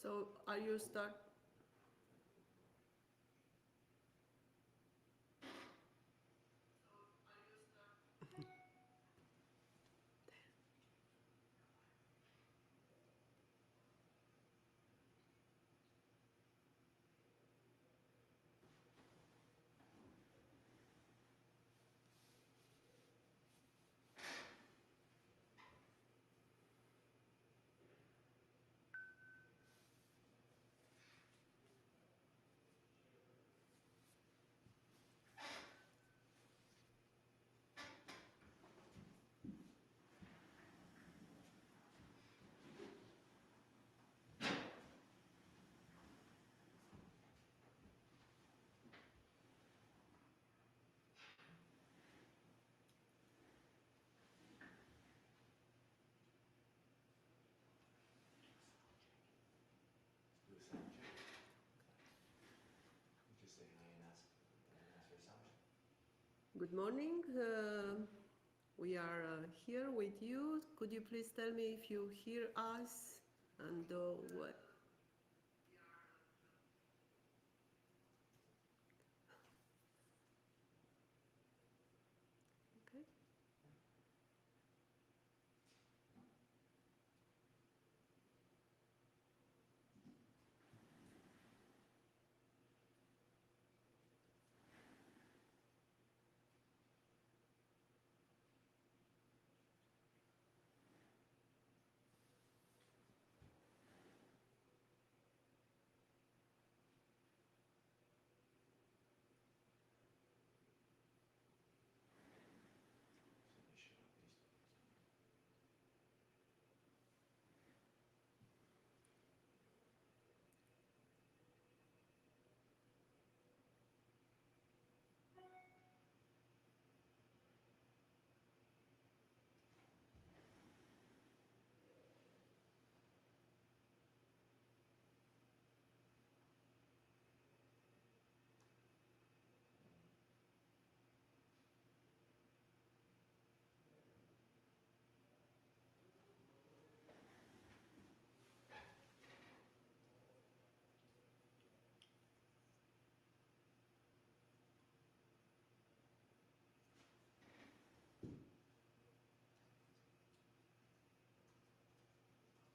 So are you start? Do a sound check. You just say hi and ask for a sound check. Good morning. We are here with you. Could you please tell me if you hear us and what? Okay.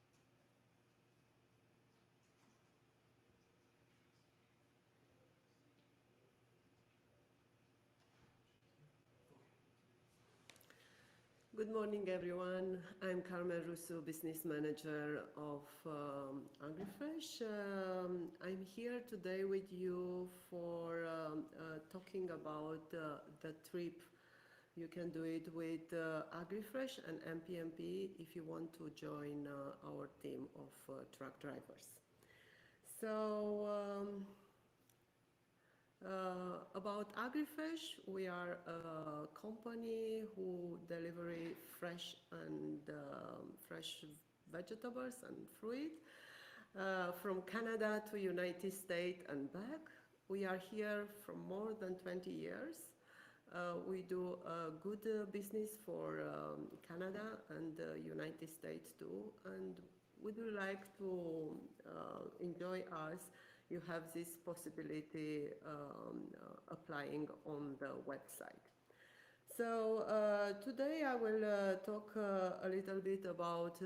So they show up these days. Good morning, everyone. I'm Carmen Russo, Business Manager of Agri-Fresh. I'm here today with you for talking about the trip. You can do it with Agri-Fresh and MPMP if you want to join our team of truck drivers. So, about Agri-Fresh, we are a company who deliver fresh and fresh vegetables and fruit from Canada to United States and back. We are here for more than 20 years. We do good business for Canada and United States too, and would you like to enjoy us? You have this possibility applying on the website. So today I will talk a little bit about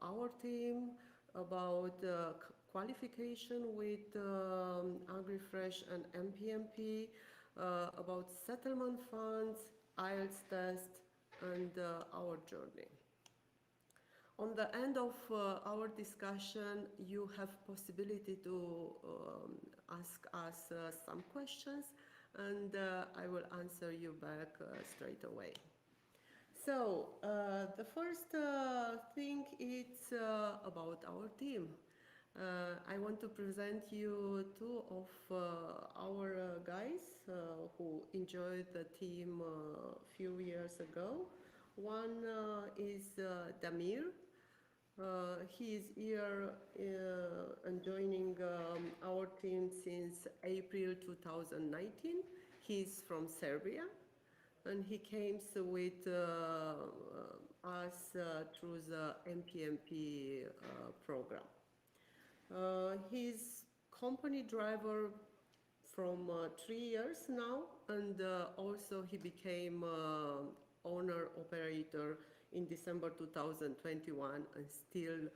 our team, about qualification with Agri-Fresh and MPMP, about settlement funds, IELTS test, and our journey. On the end of our discussion, you have possibility to ask us some questions, and I will answer you back straight away. So the first thing is about our team. I want to present you two of our guys who enjoyed the team a few years ago. One is Damir. He is here and joining our team since April 2019. He is from Serbia and he came with us through the MPMP program. He's company driver from 3 years now, and also he became owner operator in December 2021 and still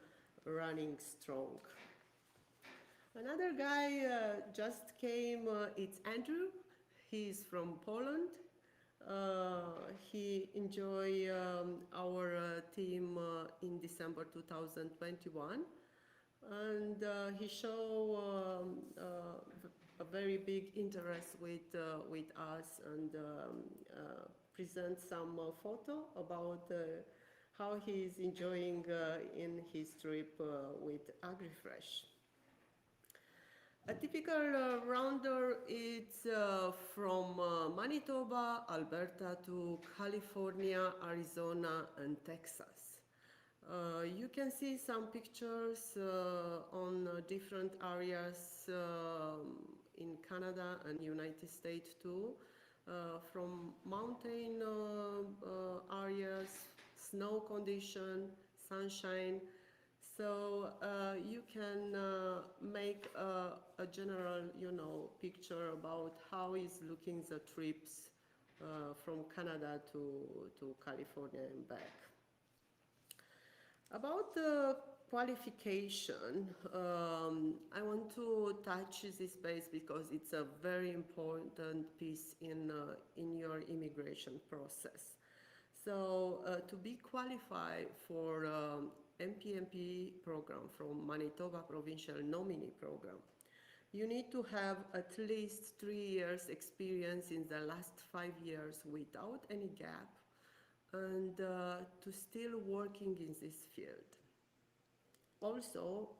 running strong. Another guy just came, it's Andrew. He's from Poland. He enjoyed our team in December 2021, and he showed a very big interest with us, and present some photo about how he is enjoying in his trip with Agri-Fresh. A typical rounder is from Manitoba, Alberta to California, Arizona, and Texas. You can see some pictures on different areas in Canada and United States too, from mountain areas, snow condition, sunshine. So you can make a general, picture about how is looking the trips from Canada to California and back. About the qualification, I want to touch this base because it's a very important piece in your immigration process. So to be qualified for MPMP program from Manitoba Provincial Nominee Program, you need to have at least 3 years experience in the last 5 years without any gap, and to still working in this field. Also,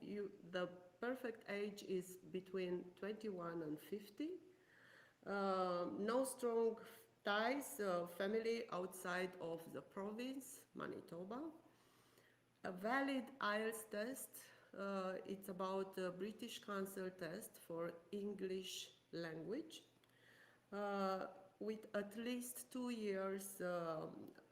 the perfect age is between 21 and 50. No strong ties, family outside of the province, Manitoba. A valid IELTS test, it's about a British Council test for English language, with at least 2 years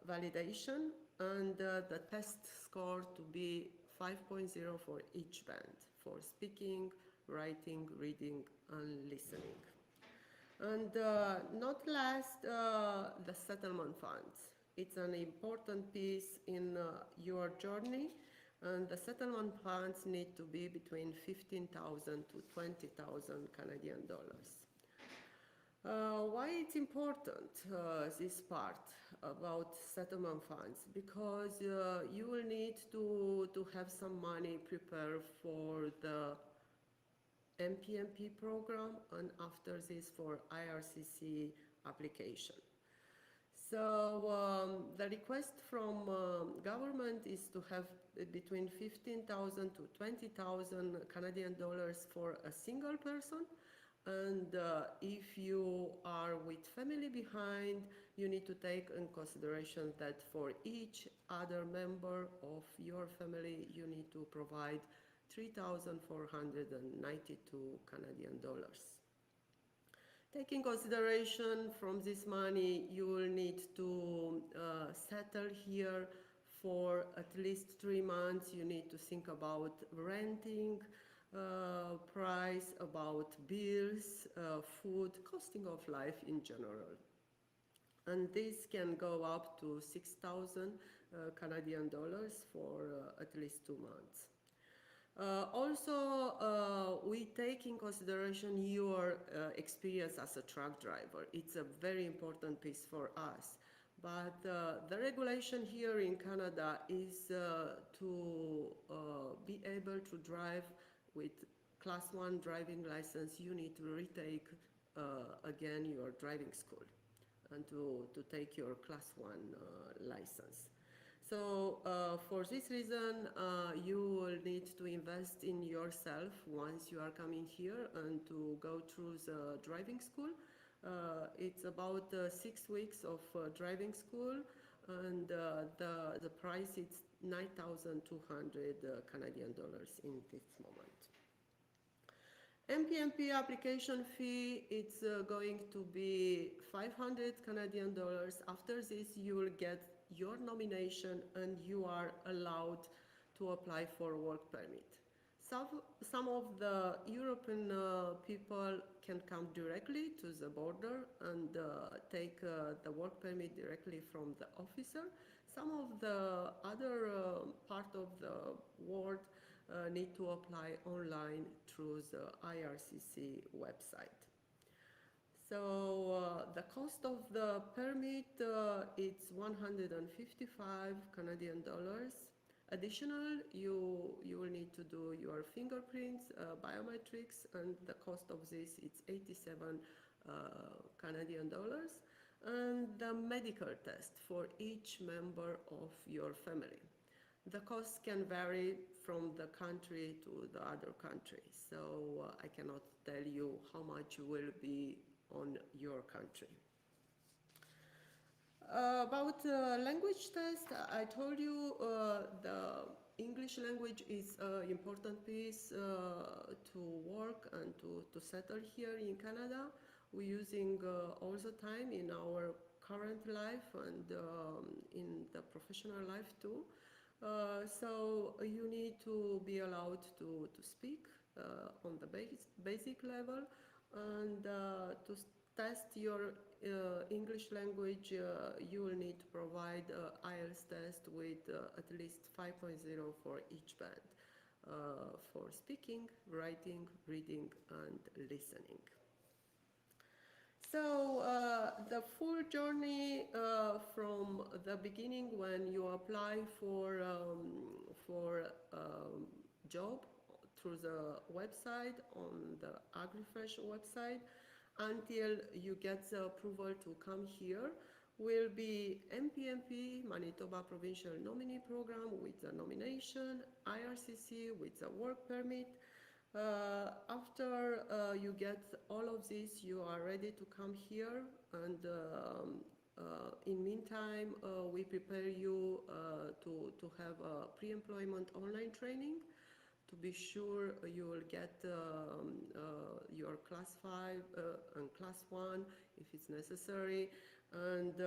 validation, and the test score to be 5.0 for each band, for speaking, writing, reading, and listening. And not last, the settlement funds. It's an important piece in your journey, and the settlement funds need to be between 15,000 to 20,000 Canadian dollars. Why it's important, this part about settlement funds? Because you will need to have some money prepared for the MPMP program, and after this for IRCC application. So the request from government is to have between 15,000 to 20,000 Canadian dollars for a single person. And if you are with family behind, you need to take in consideration that for each other member of your family, you need to provide 3,492 Canadian dollars. Taking consideration from this money, you will need to settle here for at least 3 months. You need to think about renting, price, about bills, food, costing of life in general. And this can go up to 6,000 Canadian dollars for at least 2 months. Also, we take in consideration your experience as a truck driver. It's a very important piece for us. But the regulation here in Canada is to be able to drive with Class 1 driving license. You need to retake again your driving school and to take your Class 1 license. So for this reason, you will need to invest in yourself once you are coming here and to go through the driving school. It's about 6 weeks of driving school, and the price is 9,200 Canadian dollars in this moment. MPMP application fee, it's going to be 500 Canadian dollars. After this, you will get your nomination and you are allowed to apply for a work permit. some of the European people can come directly to the border and take the work permit directly from the officer. Some of the other part of the world need to apply online through the IRCC website. So the cost of the permit it's 155 Canadian dollars. Additional, you will need to do your fingerprints, biometrics, and the cost of this it's 87 Canadian dollars. And the medical test for each member of your family. The costs can vary from the country to the other country, so I cannot tell you how much will be on your country. About language test, I told you the English language is an important piece to work and to settle here in Canada. We're using all the time in our current life and in the professional life too. So you need to be allowed to speak on the basic level and to test your English language, you will need to provide IELTS test with at least 5.0 for each band for speaking, writing, reading, and listening. So the full journey from the beginning when you apply for job through the website on the Agri-Fresh website until you get the approval to come here will be MPMP, Manitoba Provincial Nominee Program with the nomination, IRCC with the work permit. After you get all of this, you are ready to come here, and in meantime, we prepare you to have a pre-employment online training to be sure you will get your class 5 and class 1 if it's necessary, and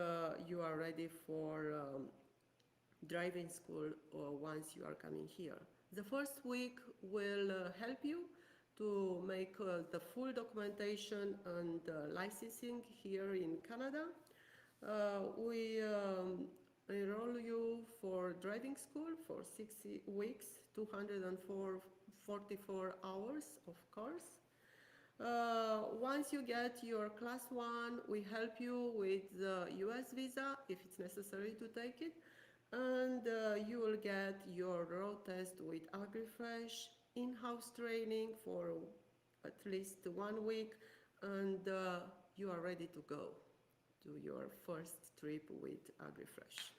you are ready for driving school once you are coming here. The first week will help you to make the full documentation and licensing here in Canada. We enroll you for driving school for 6 weeks, 244 hours of course. Once you get your class 1, we help you with the US visa if it's necessary to take it, and you will get your road test with Agri-Fresh, in-house training for at least 1 week, and you are ready to go to your first trip with Agri-Fresh.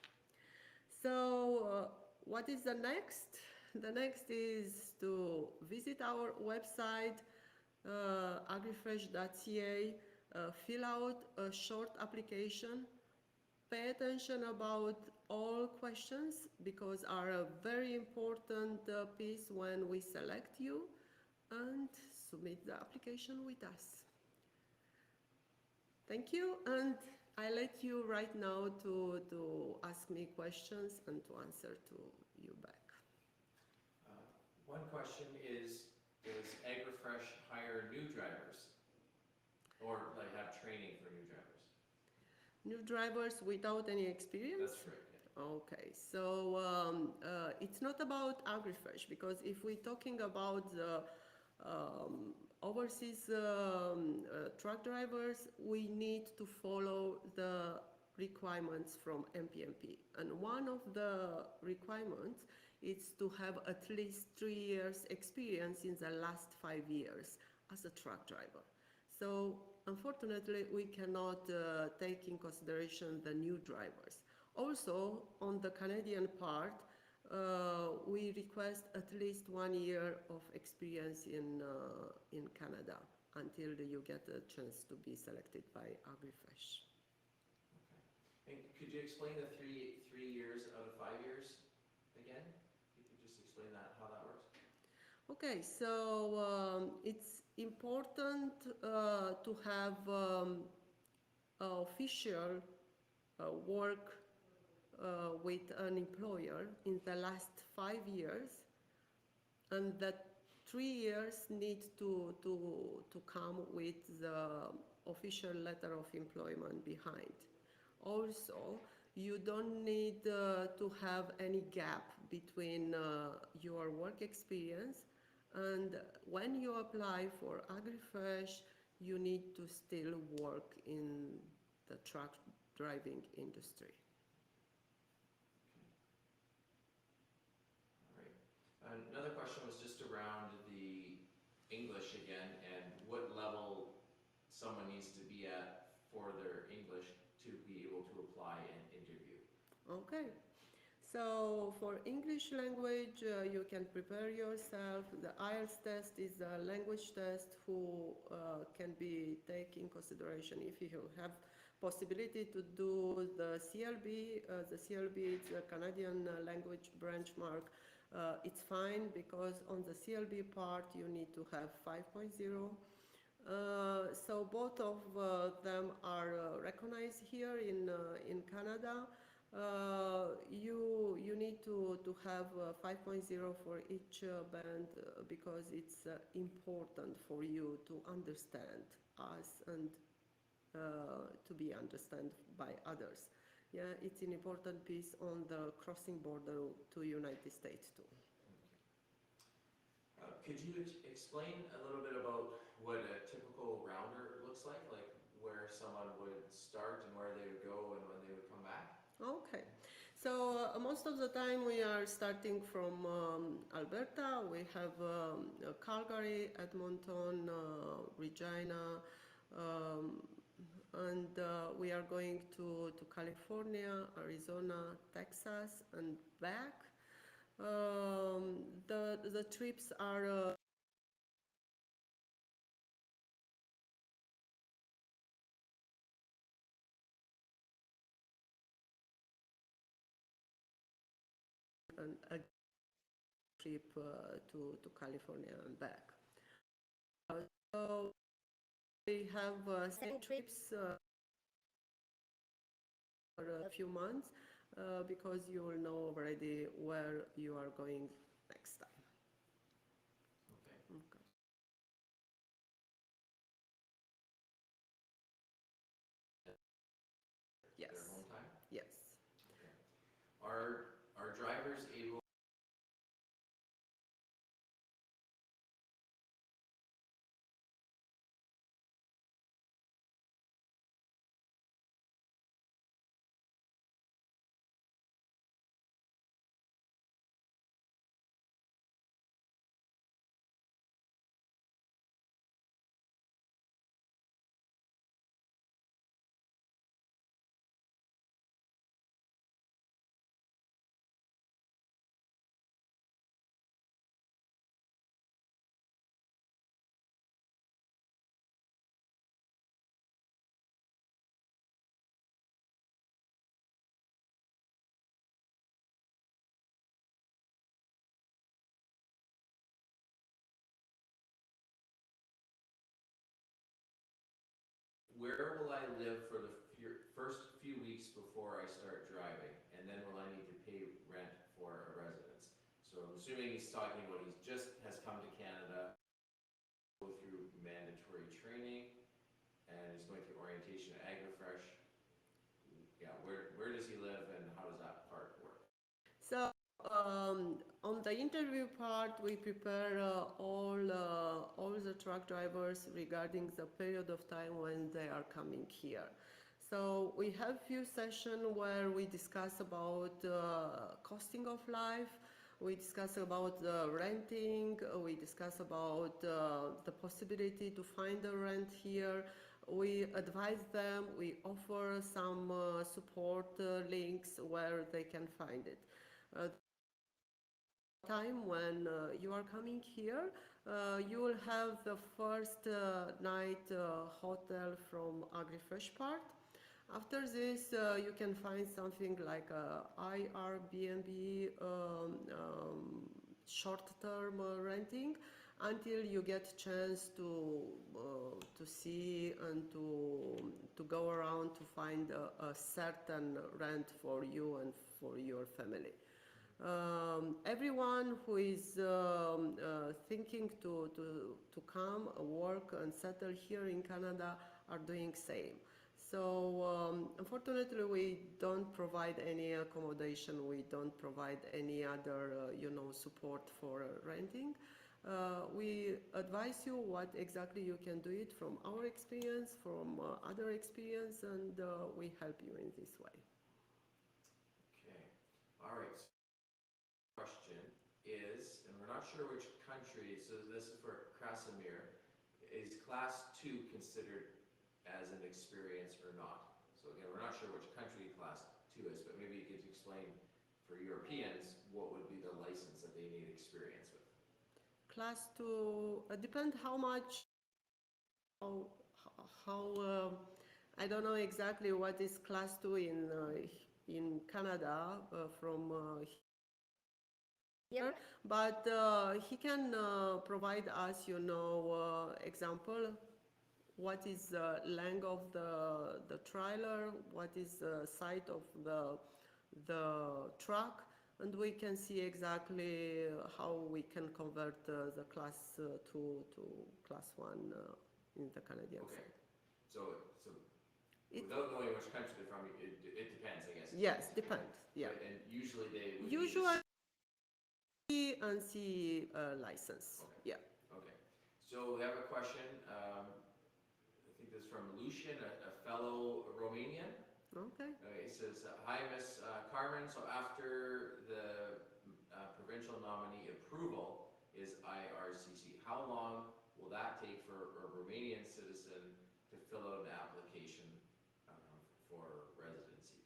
So what is the next? The next is to visit our website, agrifresh.ca, fill out a short application, pay attention about all questions because are a very important piece when we select you, and submit the application with us. Thank you, and I let you right now to ask me questions and to answer to you back. One question is, does Agri-Fresh hire new drivers or like have training for new drivers? New drivers without any experience? That's right. Yeah. Okay, so it's not about Agri-Fresh, because if we're talking about the overseas truck drivers, we need to follow the requirements from MPMP. And one of the requirements is to have at least 3 years experience in the last 5 years as a truck driver. So unfortunately, we cannot take in consideration the new drivers. Also, on the Canadian part, we request at least 1 year of experience in Canada until you get a chance to be selected by Agri-Fresh. Okay. And could you explain the three years out of 5 years again? You could just explain that, how that works. Okay, so it's important to have official work with an employer in the last 5 years, and that 3 years need to come with the official letter of employment behind. Also, you don't need to have any gap between your work experience, and when you apply for Agri-Fresh, you need to still work in the truck driving industry. All right. Another question was just around the English again, and what level someone needs to be at for their English to be able to apply and interview. Okay. So for English language, you can prepare yourself. The IELTS test is a language test who can be taken in consideration if you have possibility to do the CLB. The CLB is a Canadian language benchmark. It's fine because on the CLB part you need to have 5.0. So both of them are recognized here in Canada. You need to have 5.0 for each band because it's important for you to understand us and to be understood by others. Yeah, it's an important piece on the crossing border to United States too. Could you explain a little bit about what a typical rounder looks like where someone would start and where they would go and when they would come back? Okay, so most of the time we are starting from Alberta. We have Calgary, Edmonton, Regina, and we are going to California, Arizona, Texas, and back. The trips are a trip to California and back. So we have 7 trips for a few months because you will know already where you are going next time. Okay. Okay. Yes. Their home time? Yes. Okay. Are drivers able where will I live for the first few weeks before I start driving, and then will I need to pay rent for a residence? So I'm assuming he's talking about he just has come to Canada, go through mandatory training, and he's going through orientation at Agri-Fresh. Yeah, where does he live and how does that part work? So on the interview part, we prepare all the truck drivers regarding the period of time when they are coming here. So we have few sessions where we discuss about costing of life, we discuss about renting, we discuss about the possibility to find a rent here. We advise them, we offer some support links where they can find it. Time when you are coming here, you will have the first night hotel from Agri-Fresh part. After this, you can find something like Airbnb, short-term renting, until you get chance to see and to go around to find a certain rent for you and for your family. Everyone who is thinking to come work and settle here in Canada are doing same. So unfortunately, we don't provide any accommodation. We don't provide any other, support for renting. We advise you what exactly you can do it from our experience, from other experience, and we help you in this way. Okay, all right. So question is, and we're not sure which country, so this is for Krasimir, is class 2 considered as an experience or not? So again, we're not sure which country class 2 is, but maybe you could explain for Europeans what would be the license that they need experience with. Class 2, depend how much, how I don't know exactly what is class 2 in Canada from here, but he can provide us, example, what is the length of the trailer, what is the height of the truck, and we can see exactly how we can convert the class 2 to class 1 in the Canadian Okay. side. So It- without knowing which country they're from, it depends, I guess. Yes, depends, yeah. And usually they would Usually C and C license, Okay. yeah. Okay. So we have a question, I think this is from Lucian, a fellow Romanian. Okay. He says, hi, Miss Carmen. So after the provincial nominee approval is IRCC, how long will that take for a Romanian citizen to fill out an application for residency?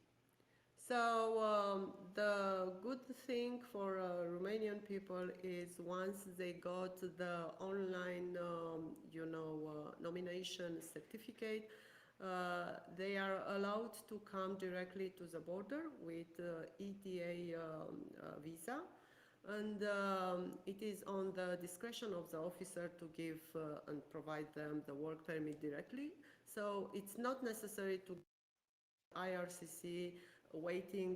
So the good thing for Romanian people is once they got the online, nomination certificate, they are allowed to come directly to the border with ETA visa, and it is on the discretion of the officer to give and provide them the work permit directly. So it's not necessary to IRCC waiting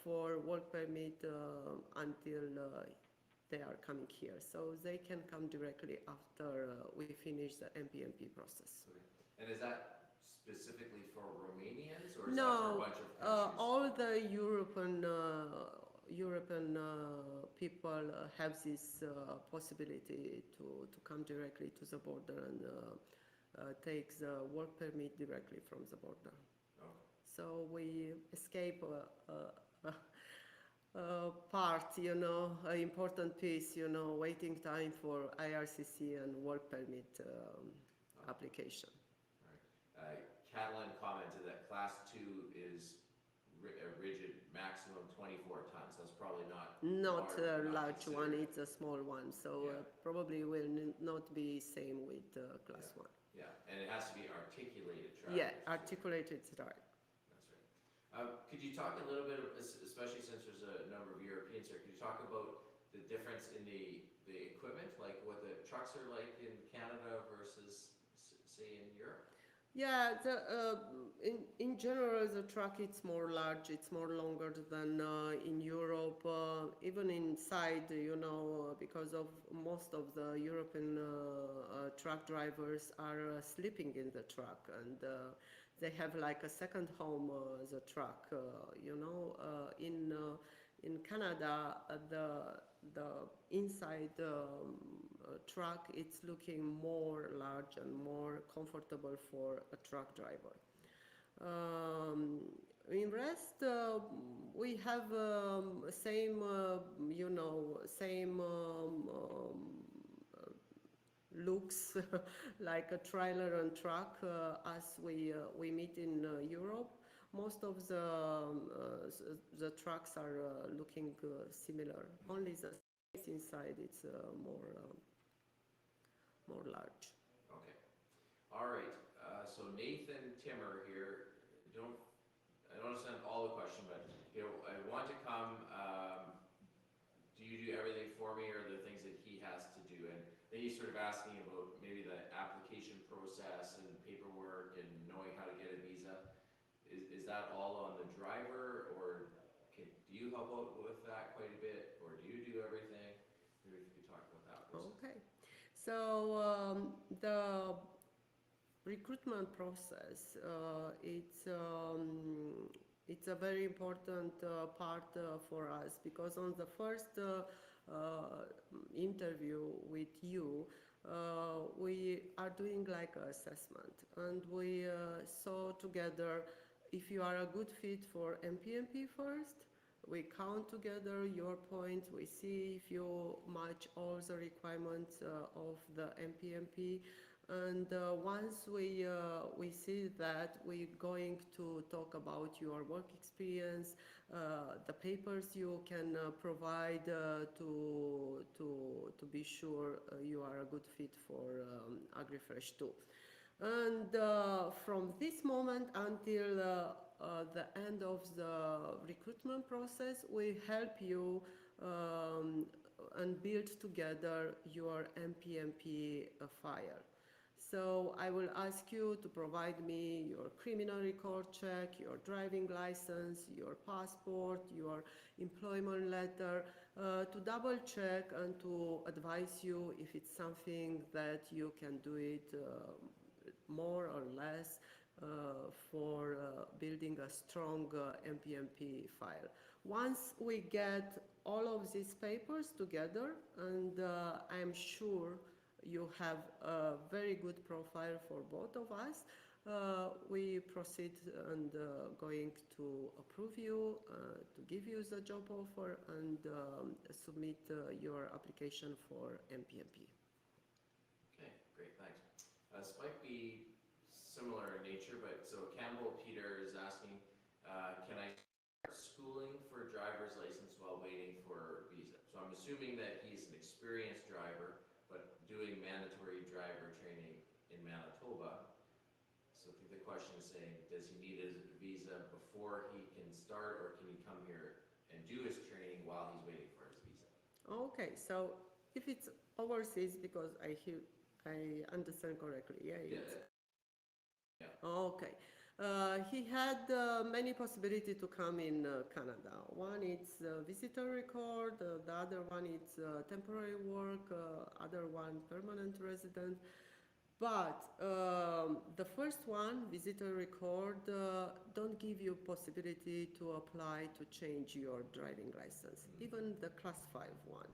for work permit until they are coming here. So they can come directly after we finish the MPMP process. Okay. And is that specifically for Romanians, or is that for a No, bunch of countries? all the European people have this possibility to come directly to the border and take the work permit directly from the border. Okay. So we escape a part, an important piece, waiting time for IRCC and work permit application. Catalan commented that class 2 is a rigid maximum 24 tons. That's probably not Not a large considered. one, it's a small one, so Yeah. probably will not be same with class 1. Yeah, and it has to be articulated traffic. Yeah, articulated right. That's right. Could you talk a little bit, especially since there's a number of Europeans here, could you talk about the difference in the equipment, like what the trucks are like in Canada versus, say, in Europe? Yeah, in general, the truck it's more large, it's more longer than in Europe, even inside, because of most of the European truck drivers are sleeping in the truck, and they have like a second home, the truck, in Canada, the inside truck, it's looking more large and more comfortable for a truck driver. In rest, we have same, same looks like a trailer and truck as we meet in Europe. Most of the trucks are looking similar. Only the space inside it's more large. Okay. All right. So Nathan Timmer here, I don't understand all the question, but I want to come. Do you do everything for me, or are there things that he has to do? And then he's sort of asking about maybe the application process and paperwork and knowing how to get a visa. Is that all on the driver, or do you you help out with that quite a bit, or do you do everything? Maybe if you could talk about that process. Okay. So the recruitment process, it's a very important part for us because on the first interview with you, we are doing like an assessment, and we saw together if you are a good fit for MPMP first. We count together your points, we see if you match all the requirements of the MPMP, and once we see that, we're going to talk about your work experience, the papers you can provide to be sure you are a good fit for Agri-Fresh too. And from this moment until the end of the recruitment process, we help you and build together your MPMP file. So I will ask you to provide me your criminal record check, your driving license, your passport, your employment letter, to double check and to advise you if it's something that you can do it more or less for building a strong MPMP file. Once we get all of these papers together, and I'm sure you have a very good profile for both of us, we proceed and going to approve you, to give you the job offer, and submit your application for MPMP. Okay, great, thanks. This might be similar in nature, but so Campbell Peter is asking, can I start schooling for a driver's license while waiting for visa? So I'm assuming that he's an experienced driver, but doing mandatory driver training in Manitoba. So I think the question is saying, does he need his visa before he can start, or can he come here and do his training while he's waiting for his visa? Okay, so if it's overseas, because I understand correctly, yeah. Okay. He had many possibilities to come in Canada. One is visitor record, the other one is temporary work, other one permanent resident. But the first one, visitor record, don't give you possibility to apply to change your driving license, even the class 5 one.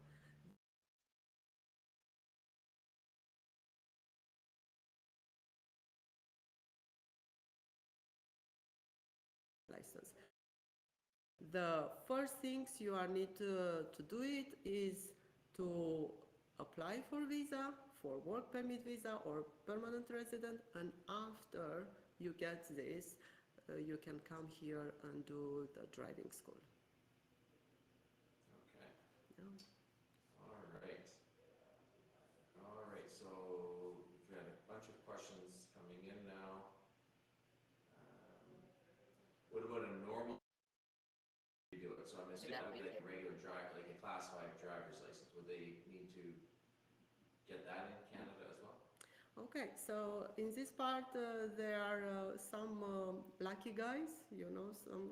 License. The first things you are need to do it is to apply for visa, for work permit visa or permanent resident, and after you get this, you can come here and do the driving school. Okay. Yeah. All right. All right, so we've got a bunch of questions coming in now. What about a normal do it? So I'm assuming that would be like a regular drive, like a class 5 driver's license. Would they need to get that in Canada as well? Okay, so in this part, there are some lucky guys,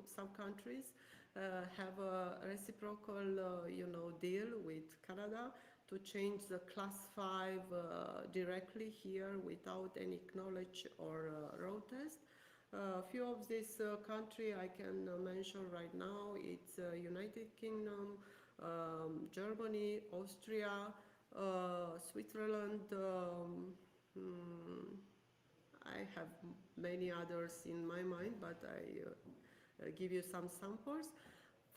some countries have a reciprocal, deal with Canada to change the class 5 directly here without any knowledge or road test. A few of this country I can mention right now. It's United Kingdom, Germany, Austria, Switzerland. I have many others in my mind, but I give you some samples.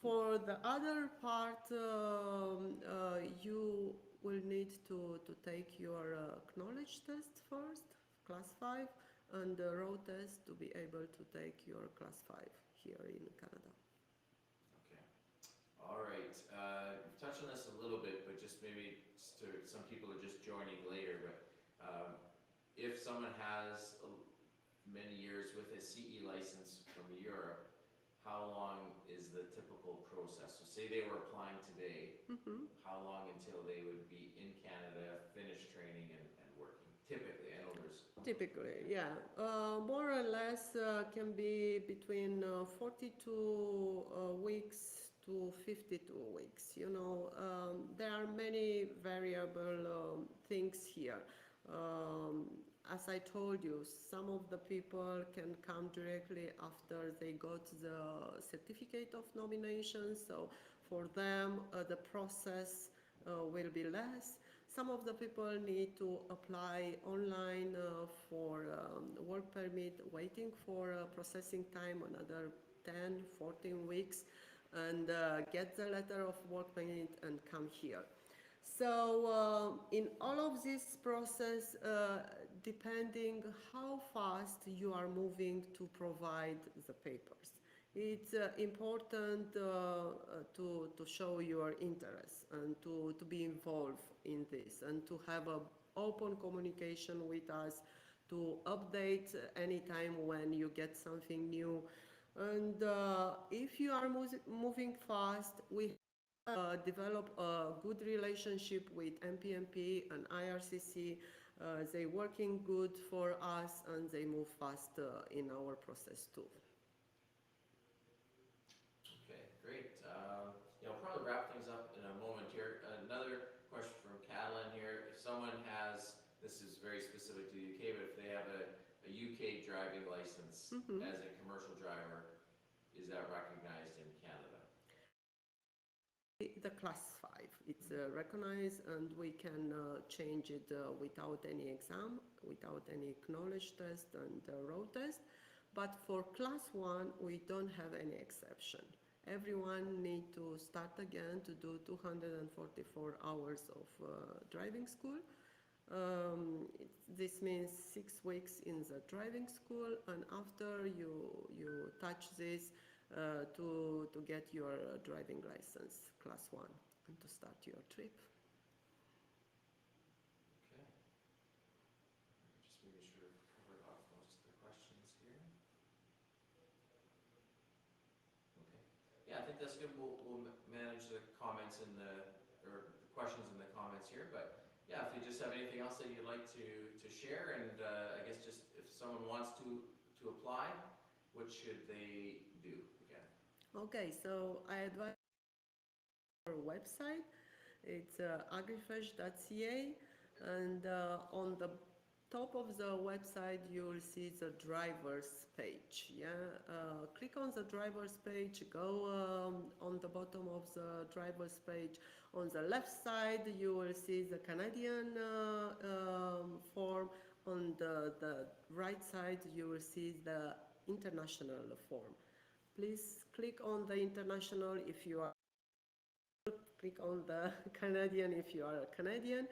For the other part, you will need to take your knowledge test first, class 5, and the road test to be able to take your class 5 here in Canada. Okay. All right. You've touched on this a little bit, but just maybe some people are just joining later. But if someone has many years with a CE license from Europe, how long is the typical process? So say they were applying today, how long until they would be in Canada, finish training and working? Typically, I know there's... Typically, yeah. More or less can be between 42 weeks to 52 weeks. You know, there are many variable things here. As I told you, some of the people can come directly after they got the certificate of nomination, so for them the process will be less. Some of the people need to apply online for work permit, waiting for processing time another 10, 14 weeks, and get the letter of work permit and come here. So in all of this process, depending how fast you are moving to provide the papers, it's important to show your interest and to be involved in this and to have a open communication with us, to update anytime when you get something new. And if you are moving fast, we develop a good relationship with MPMP and IRCC. They working good for us and they move fast in our process too. Okay, great. Yeah, we'll probably wrap things up in a moment here. Another question from Catalan here. If someone has, this is very specific to the UK, but if they have a UK driving license as a commercial driver, is that recognized in Canada? The class 5, it's recognized, and we can change it without any exam, without any knowledge test and road test. But for class 1, we don't have any exception. Everyone need to start again to do 244 hours of driving school. This means 6 weeks in the driving school, and after you touch this to get your driving license, class 1, and to start your trip. Okay. Just making sure we've covered off most of the questions here. Okay. Yeah, I think that's good. We'll manage the comments in the, or the questions in the comments here, but yeah, if you just have anything else that you'd like to share, and I guess just if someone wants to apply, what should they do again? Okay, so I advise our website. It's agrifresh.ca, and on the top of the website you'll see the driver's page. Yeah, click on the driver's page, go on the bottom of the driver's page. On the left side you will see the Canadian form. On the right side you will see the international form. Please click on the international if you are, click on the Canadian if you are a Canadian.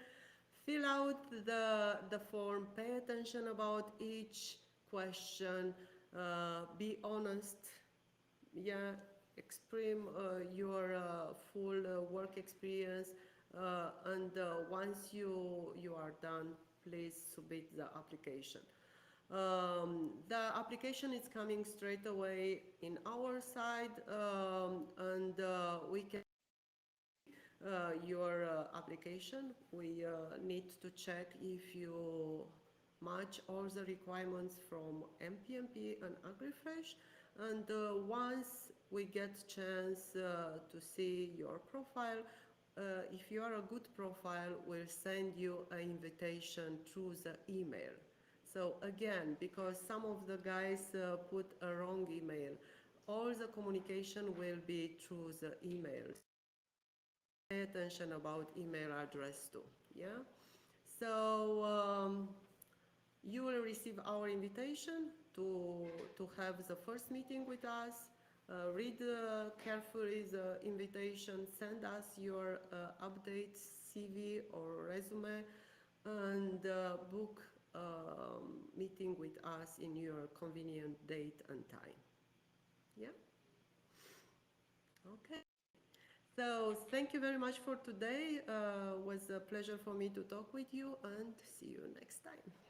Fill out the form, pay attention about each question, be honest, yeah, express your full work experience, and once you are done, please submit the application. The application is coming straight away in our side, and we can your application. We need to check if you match all the requirements from MPMP and Agri-Fresh, and once we get chance to see your profile, if you are a good profile, we'll send you an invitation through the email. So again, because some of the guys put a wrong email, all the communication will be through the emails. Pay attention about email address too, yeah? So you will receive our invitation to have the first meeting with us. Read carefully the invitation, send us your update CV or resume, and book meeting with us in your convenient date and time. Yeah? Okay. So thank you very much for today. It was a pleasure for me to talk with you, and see you next time.